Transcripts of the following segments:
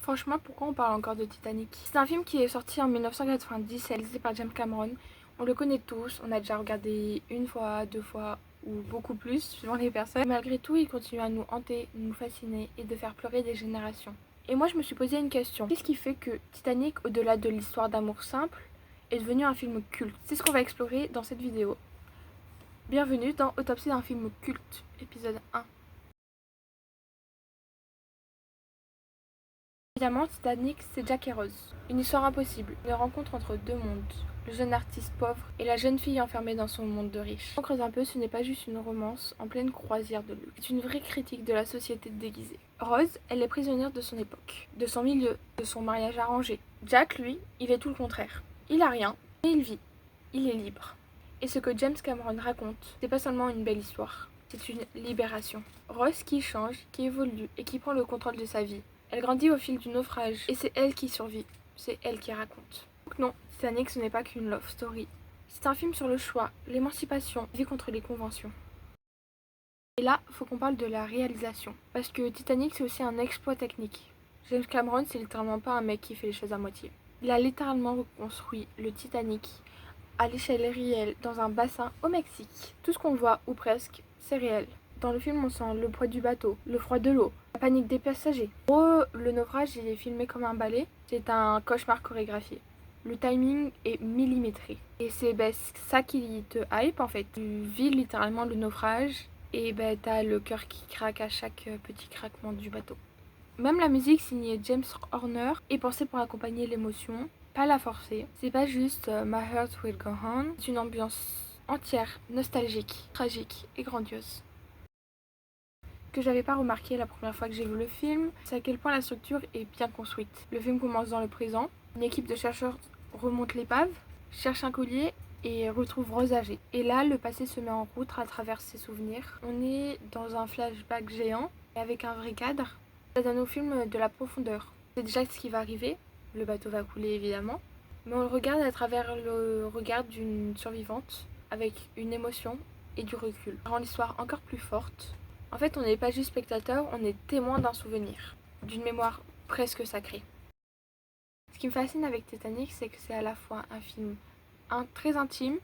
Franchement, pourquoi on parle encore de Titanic? C'est un film qui est sorti en 1990, réalisé par James Cameron. On le connaît tous, on a déjà regardé une fois, deux fois ou beaucoup plus, suivant les personnes. Malgré tout, il continue à nous hanter, nous fasciner et de faire pleurer des générations. Et moi, je me suis posé une question. Qu'est-ce qui fait que Titanic, au-delà de l'histoire d'amour simple, est devenu un film culte? C'est ce qu'on va explorer dans cette vidéo. Bienvenue dans Autopsie d'un film culte, épisode 1. Évidemment, Titanic, c'est Jack et Rose. Une histoire impossible, une rencontre entre deux mondes. Le jeune artiste pauvre et la jeune fille enfermée dans son monde de riches. On creuse un peu, ce n'est pas juste une romance en pleine croisière de luxe. C'est une vraie critique de la société déguisée. Rose, elle est prisonnière de son époque, de son milieu, de son mariage arrangé. Jack, lui, il est tout le contraire. Il a rien, mais il vit. Il est libre. Et ce que James Cameron raconte, c'est pas seulement une belle histoire, c'est une libération. Rose qui change, qui évolue et qui prend le contrôle de sa vie. Elle grandit au fil du naufrage et c'est elle qui survit, c'est elle qui raconte. Donc non, Titanic ce n'est pas qu'une love story. C'est un film sur le choix, l'émancipation, vie contre les conventions. Et là, faut qu'on parle de la réalisation. Parce que Titanic c'est aussi un exploit technique. James Cameron c'est littéralement pas un mec qui fait les choses à moitié. Il a littéralement reconstruit le Titanic à l'échelle réelle dans un bassin au Mexique. Tout ce qu'on voit, ou presque, c'est réel. Dans le film, on sent le poids du bateau, le froid de l'eau, la panique des passagers. Le naufrage, il est filmé comme un ballet. C'est un cauchemar chorégraphié. Le timing est millimétré. Et c'est ça qui te hype en fait. Tu vis littéralement le naufrage et t'as le cœur qui craque à chaque petit craquement du bateau. Même la musique signée James Horner est pensée pour accompagner l'émotion, pas la forcer. C'est pas juste My Heart Will Go On, c'est une ambiance entière, nostalgique, tragique et grandiose. Ce que j'avais pas remarqué la première fois que j'ai vu le film, c'est à quel point la structure est bien construite. Le film commence dans le présent, une équipe de chercheurs remonte l'épave, cherche un collier et retrouve Rose âgée. Et là, le passé se met en route à travers ses souvenirs. On est dans un flashback géant, avec un vrai cadre. Ça donne au film de la profondeur. C'est déjà ce qui va arriver, le bateau va couler évidemment, mais on le regarde à travers le regard d'une survivante, avec une émotion et du recul. Ça rend l'histoire encore plus forte. En fait, on n'est pas juste spectateur, on est témoin d'un souvenir, d'une mémoire presque sacrée. Ce qui me fascine avec Titanic, c'est que c'est à la fois un film très intime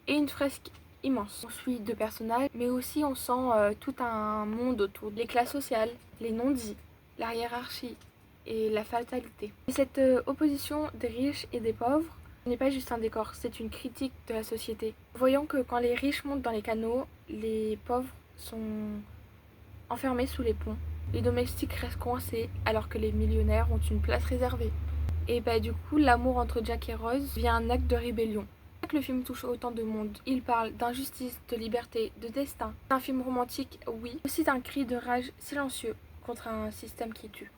et une fresque immense. On suit deux personnages, mais aussi on sent tout un monde autour. Les classes sociales, les non-dits, la hiérarchie et la fatalité. Et cette opposition des riches et des pauvres n'est pas juste un décor, c'est une critique de la société. Voyons que quand les riches montent dans les canaux, les pauvres sont enfermés sous les ponts. Les domestiques restent coincés alors que les millionnaires ont une place réservée. Et du coup, l'amour entre Jack et Rose devient un acte de rébellion. Le film touche autant de monde. Il parle d'injustice, de liberté, de destin. C'est un film romantique, oui, aussi d'un cri de rage silencieux contre un système qui tue.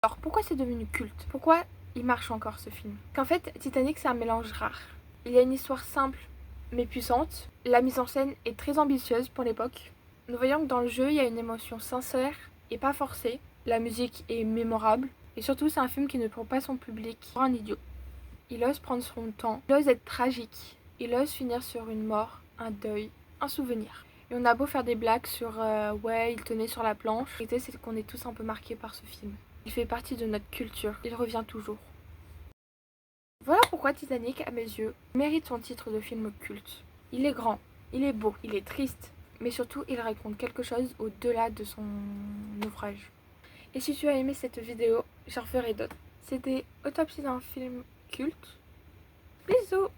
Alors, pourquoi c'est devenu culte? Pourquoi il marche encore ce film? Qu'en fait, Titanic c'est un mélange rare. Il y a une histoire simple mais puissante. La mise en scène est très ambitieuse pour l'époque. Nous voyons que dans le jeu, il y a une émotion sincère et pas forcée. La musique est mémorable. Et surtout, c'est un film qui ne prend pas son public pour un idiot. Il ose prendre son temps, il ose être tragique, il ose finir sur une mort, un deuil, un souvenir. Et on a beau faire des blagues sur ouais, il tenait sur la planche, la réalité c'est qu'on est tous un peu marqués par ce film. Il fait partie de notre culture, il revient toujours. Voilà pourquoi Titanic, à mes yeux, mérite son titre de film culte. Il est grand, il est beau, il est triste, mais surtout il raconte quelque chose au-delà de son naufrage. Et si tu as aimé cette vidéo, j'en ferai d'autres. C'était Autopsie d'un film culte. Bisous!